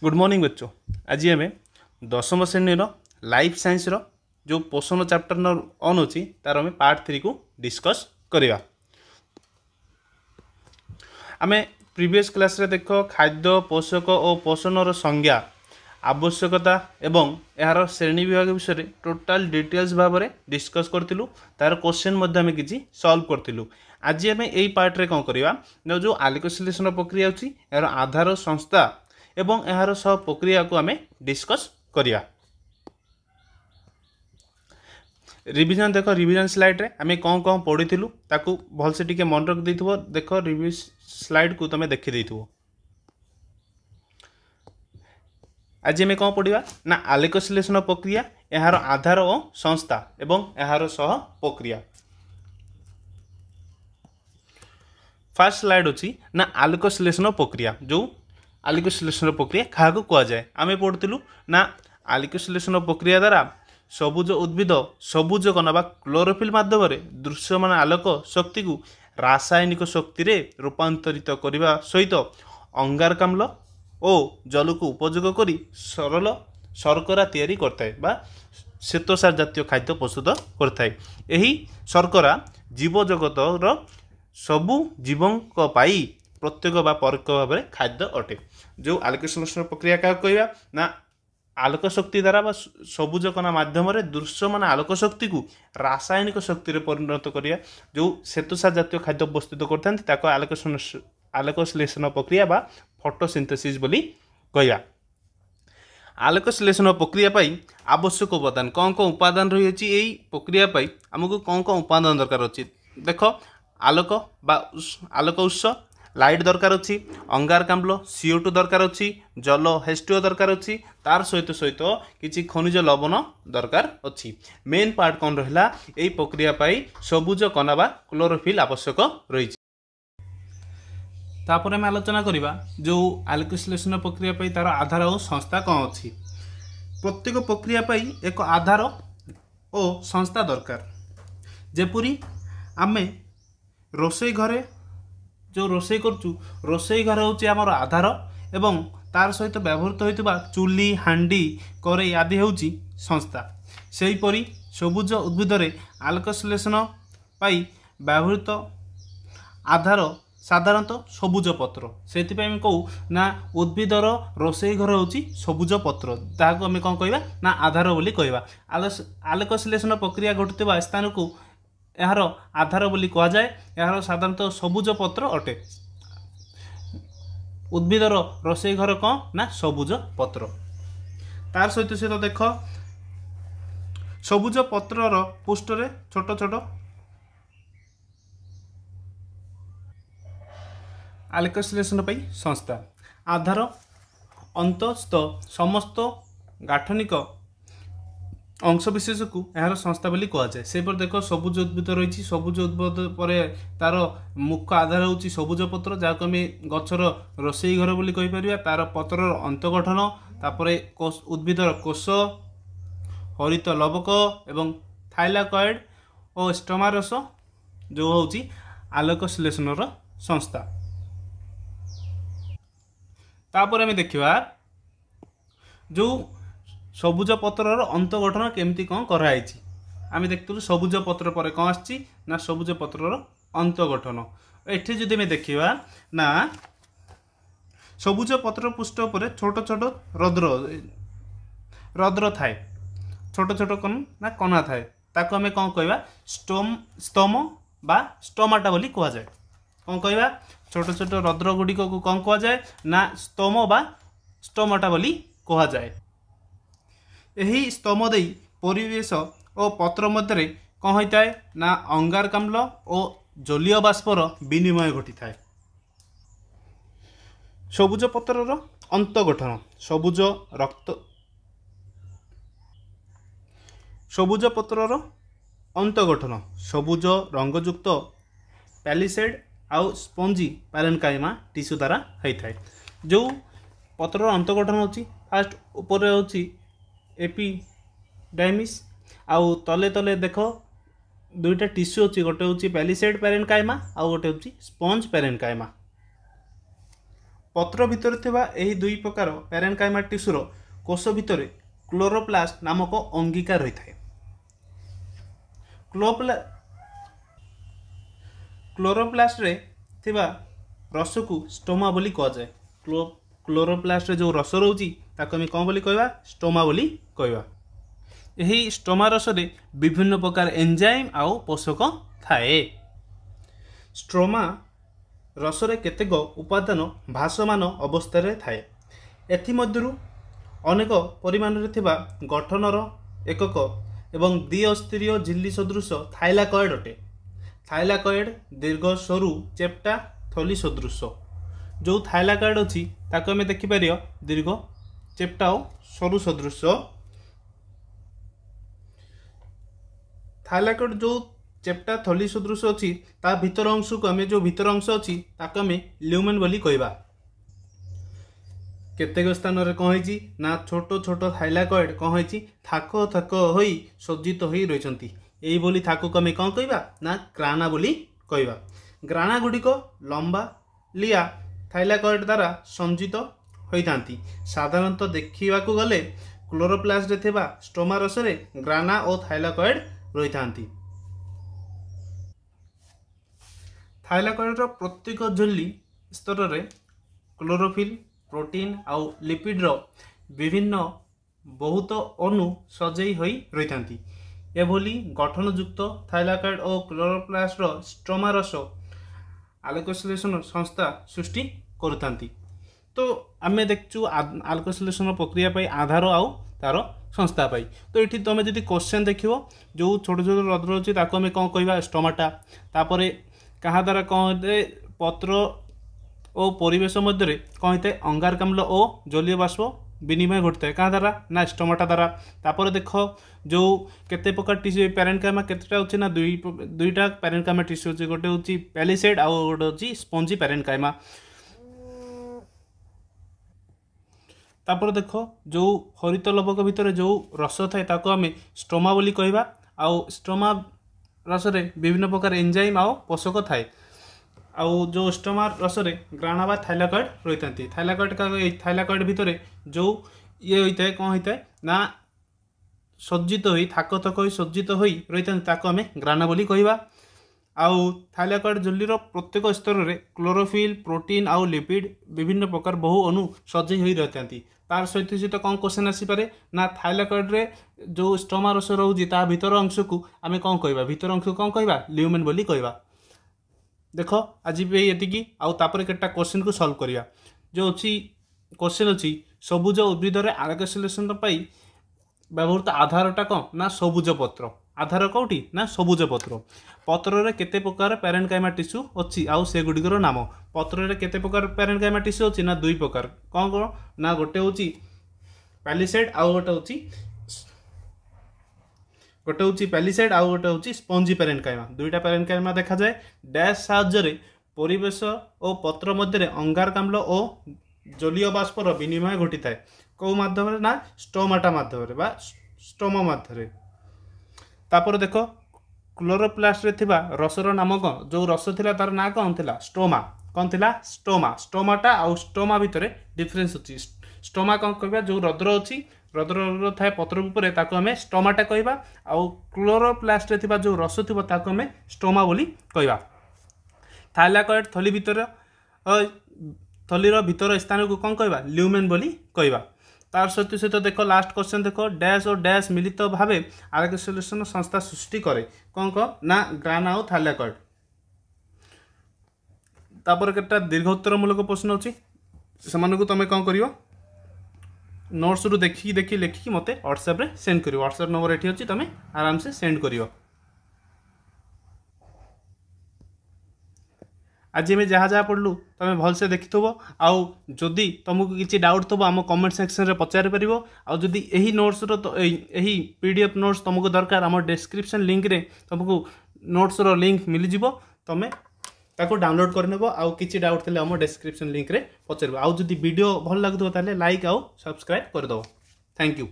Good morning बच्चों। आज आम दशम श्रेणी लाइफ साइंस जो पोषण चैप्टर ऑन अच्छी तार आम पार्ट 3 को डिस्कस करवा। आम प्रीवियस क्लास रे देख खाद्य पोषक और पोषण संज्ञा आवश्यकता एवं यार श्रेणी विभाग विषय टोटाल डिटेल्स भाव में डिस्कस करूँ। तार क्वेश्चन आम कि सॉल्व करूँ। आज आम यही पार्ट रे कौन करवा जो आलोकसंश्लेषण प्रक्रिया अच्छी यार आधार संस्था एवं यार सह प्रक्रिया को आम डिस्कस करिया। रिविजन देख रिविजन स्लाइड रे आम कौन कौन पढ़ी ताकू भलसे टिके मन रख देथिबो। देख रिव्यू स्लाइड को तुम देखि देथिबो। आज आम कौन पढ़ा ना आलोकसंश्लेषण प्रक्रिया यार आधार और संस्था एवं यार सह प्रक्रिया। फर्स्ट स्लाइड अच्छी ना आलोकसंश्लेषण प्रक्रिया। जो आलोकसंश्लेषण प्रक्रिया क्या कह जाए आम पढ़ुलू ना आलोकसंश्लेषण प्रक्रिया द्वारा सबुज उद्भिद सबुज कण बा क्लोरोफिल माध्यम दृश्यमान आलोक शक्ति को रासायनिक शक्ति रे रूपांतरित करने सहित अंगारकाम्ल और जल को उपयोग कर सरल शर्करा तैयारी करता बा श्वेतसार जातीय खाद्य प्रस्तुत करता है। यही शर्करा जीव जगतर सबु जीवों पाई प्रत्येक बा परोक्ष भाव में खाद्य अटे। जो आलोकसंश्लेषण प्रक्रिया क्या कहवा ना आलोक शक्ति द्वारा बा सबुज कणा माध्यम दृश्यमान आलोक शक्ति को रासायनिक शक्ति रे परिणत करिया जो श्वेतसार जातीय खाद्य प्रस्तुत करते आलोकसंश्लेषण प्रक्रिया बा फोटोसिंथेसिस बोली कहवा। आलोकसंश्लेषण प्रक्रिया पाई आवश्यक उपादान कौन कौन उपादान रही है यही प्रक्रिया पाई आमको कौन कौन उपादान दरकार अच्छी। देख आलोक बा आलोक उत्स लाइट दरकार अच्छी, अंगारकाम्ल CO2 दरकार अच्छी, जल H2O दरकार अच्छी, तार सहित सहित किसी खनिज लवण दरकार अच्छी। मेन पार्ट कौन रहा यही प्रक्रिया पाई सबुज कणा बा क्लोरोफिल आवश्यक रही। तापर आम आलोचना करवा जो आलोकसंश्लेषण प्रक्रिया पाई तार आधार और संस्था कौन अच्छी। प्रत्येक प्रक्रिया पाई एक आधार और संस्था दरकार। जेपरी आमे रोषेई घरे जो रोषेई करूँ रोषेई घर हूँ आमर आधार एवं तार सहित व्यवहृत होता चूली हांडी कड़े आदि हूँ संस्था। सेहीपरि सबुज उद्भिद आलोकसंश्लेषण पाई व्यवहृत आधार साधारणतः सबुज पत्र। से कहू ना उद्भिदर रोषेई घर हूँ सबुज पत्र ताकू आम कौन कहवा ना आधार बोली कहवा। आलोकसंश्लेषण प्रक्रिया घटुवा स्थान को यार आधार बोली कह जाए। यार साधारणतः सबुज पत्र अटे। उद्भिदर रोषेई घर कौन ना सबुज पत्र। तार सहित सहित देख सबुज पत्रर पृष्ठरे छोट छोट आलोकसंश्लेषण पाई संस्था आधार अंतस्थ समस्त गाठनिक अंशविशेष को यार संस्था बोली कह जाए। से पर देख सबुज उद्भिद रही सबुज उद्भिद पर तार मुख्य आधार हूँ सबुज पत्र जहाँ आम गचर रोषेई घर बोली कहीपर। तार पत्रर अंतगठन तापर उद्भिदर कोष हरित लवक एवं थाइलाकॉइड और स्टोमारस जो हूँ आलोकसंश्लेषण संस्था। तापर आम देखा जो सबुज पत्रर अंतगठन केमती कौन कराई। आम देखु सबुज पत्र पर कौन आसी ना सबुज पत्रर अंतगठन। एठी जदि आम देखा ना सबुज पत्र पृष्ठ पर छोट छोट रद्र थाए छोट छोट कौन ना कणा थाए ताको आम कौन कहवा स्तोम बा स्टोमाटा बोली कह जाए। कौन कहवा छोट छोट रद्र गुड़िक को कौन कह जाए ना स्तोम बा स्टोमाटा बोली कह जाए। यही स्तोम दे परिवेश और पत्र मध्य कौन होता है ना अंगारकाम्ल और जलीय बाष्पर विनिमय घटी थाए। सबुज पत्रर अंतगठन सबुज रक्त सबुज पत्रर अंतगठन सबुज रंगयुक्त पैलिसेड आउ स्पंजी पैरेन्काइमा टिश्यू द्वारा होता है। जो पत्रर अंतगठन होची फास्ट ऊपर होची एपिडाइमिस आउ तले तले देख दुईटा टिश्यू अच्छी गोटे हूँ पैलिसेड पैरेन्काइमा आउ गोटे हूँ स्पंज पैरेन्काइमा। पत्र भितर थिबा एही दुई प्रकार पैरेनकाइमा टिश्यूर कोष भितर क्लोरोप्लास्ट नामक अंगिका रही थाए। क्लोरोप्लास्ट रे थिबा रस को स्टोमा बोली कह जाए। क्लोरोप्लास्ट रे जो रस रोची ताको आम कौन बोली कहवा स्टोमा बोली कहवा। यही स्टोमा रस रे विभिन्न प्रकार एंजाइम आउ पोषक थाए। स्ट्रोमा रसरे केतेक उपादान भासमान अवस्था थाए। एथिमध्यरु अनेक परिमाण रे थिबा गठनर एकक एवं द्विअस्थिरीय झिल्ली सदृश थाइलाकॉइड अटे। थाइलाकॉइड दीर्घ सरू चेप्टा थली सदृश। जो थाइलाकॉइड अछि ताको हमें देखि परियो दीर्घ चेप्टा और सरू सदृश। थाइलाकॉइड जो चेप्टा थली सदृश अच्छी ता भीतर अंश को आम जो भीतर अंश अच्छी ताको आम ल्यूमेन बोली कहवा। केतेक स्थान रे कौन होइछि ना छोट छोट थाइलाकॉइड कौन होइछि थाक थाक होई सज्जित होई रहिसंती। एई बोली थाको को आम कौन कहवा ना ग्राना बोली कहवा। ग्राना गुड़िक लंबा लिया थाइलाकॉइड द्वारा संजित होइतांती। साधारणतः देखिबाकू गले क्लोरोप्लास्ट रे थिबा स्टोमा रस रे ग्राना और थाइलाकॉइड रहितांती। थाइलाकॉइड प्रत्येक झिल्ली स्तर रे क्लोरोफिल प्रोटीन आउ लिपिड विभिन्न बहुत अणु सजई होई रहितांती। एभली गठनयुक्त थाइलाकॉइड और क्लोरोप्लास्ट स्ट्रोमा रस आलोकसंश्लेषण संस्था सृष्टि करुतांती। तो आमे देखचु आलोकसंश्लेषण प्रक्रिया पाई आधार आउ तार संस्था पाई। तो ये तुम जब क्वेश्चन देखियो जो छोट छोट रद्र अच्छी ताको आम कौन कहवा स्टोमाटा। तापर क्या द्वारा कौन होते पत्र और परिवेश मध्य कौन होता है अंगारकाम्ल और जलीय बाष्प विनिमय घटता है क्या द्वारा ना स्टोमाटा द्वारा। तापर देख जो केते प्रकार टिश्यू पैरेनकाइमा केतेटा होछि ना दुईटा पैरेनकाइमा टिश्यू होछि। गोटे होछि पैलिसेड आउ गोटे होछि स्पंजी पैरेनकाइमा। तापर देख जो हरित लवक भितर जो रस थाए ताको आम स्टोमा बोली कहवा। आउ स्टोमा रस रे विभिन्न प्रकार एंजाइम आउ पोषक थाए। आउ जो स्टोमा रस रे ग्राना बा थाइलाकॉइड रहितांती। थाइलाकॉइड भितर जो ये होता है कौन होता है ना सज्जित होई थाक थक होई सज्जित होई रहितांती ताको आम ग्राना बोली कहवा। आउ थाइलाकॉइड झिल्लीर प्रत्येक स्तर रे क्लोरोफिल प्रोटीन आउ लिपिड विभिन्न प्रकार बहु अणु सजई होई रहितांती। तार सहित सहित कौन क्वेश्चन आसीपे ना थाइलाकॉइड रे जो स्टोमा रस रोची ता भीतर अंश को आम कौन कहवा भीतर अंश को कौन कहवा ल्यूमेन बोली कहवा। देख आज ये आउ तापर केटा क्वेश्चन को सॉल्व करिया। जो अच्छी क्वेश्चन अच्छी सबुज उद्भिद आलोकसंश्लेषण पाई व्यवहृत आधारटा कौन ना सबुज पत्र। आधार कौटी ना सबुज पत्र। पत्र रे केते प्रकार पैरेनकाइमा टिश्यू अच्छी आउ से गुड़िकर नाम। पत्र रे केते प्रकार पैरेनकाइमा टिश्यू अच्छी ना दुई प्रकार कौन कौन ना गोटे होची पैलिसेड आउ गोटे होची पैलिसेड आउ गोटे होची स्पंजी पैरेनकाइमा। दुईटा पैरेनकाइमा देखा जाए डैश साहाय्य परिवेश और पत्र मध्य अंगारकाम्ल और जलीय बाष्पर विनिमय घटी थाए। कौ माध्यम ना स्टोमाटा माध्यम बा स्टोमा माध्यम। तापर देख क्लोरोप्लास्ट रे थिबा रसर नाम कौन जो रस थिला तार ना कौन थिला स्टोमा। कौन थिला स्टोमा। स्टोमाटा आउ स्टोमा भितर डिफरेंस अछि। स्टोमा कौन कहबा जो रद्र अछि रद्र थाए पत्र ऊपर ताको हमें स्टोमाटा कहबा। आउ क्लोरोप्लास्ट रे थिबा जो रस थिबा ताको हमें स्टोमा बोली कहबा। थाइलाकॉइड थली भितर थलीर भितर स्थान को कौन कहबा ल्यूमेन बोली कहबा। तार सहित सहित देख लास्ट क्वेश्चन देख डैश और डैश मिलित भाव आलोकसंश्लेषण संस्था सृष्टि करे कौन कौन ना ग्राना और थाइलाकॉइड। तापर केटा दीर्घ उत्तरमूलक प्रश्न अच्छी से तुम कौन कर नोट्स रु देखी देखी लिखिकी मत व्हाट्सएप रे सेंड कर। व्हाट्सएप नंबर ये अच्छी तुम आराम से सेंड कर। आज आम जहाँ जहाँ पढ़लु तुम भलसे देखिथब। आउ जदि तुमको किसी डाउट थब आम कमेंट सेक्शन रे पचारि पारिबो। आउ जदि एही नोट्स रो एही पीडीएफ नोट्स तुमको दरकार आम डिस्क्रिप्शन लिंक रे तुमको नोट्स रो लिंक मिल जिवो। तुम ताको डाउनलोड करनेबो। आउ किसी डाउट थले आम डिस्क्रिप्शन लिंक रे पचारिबो। आउ जदि वीडियो भल लागुथबो ताले लाइक आउ सब्सक्राइब कर दो। Thank you.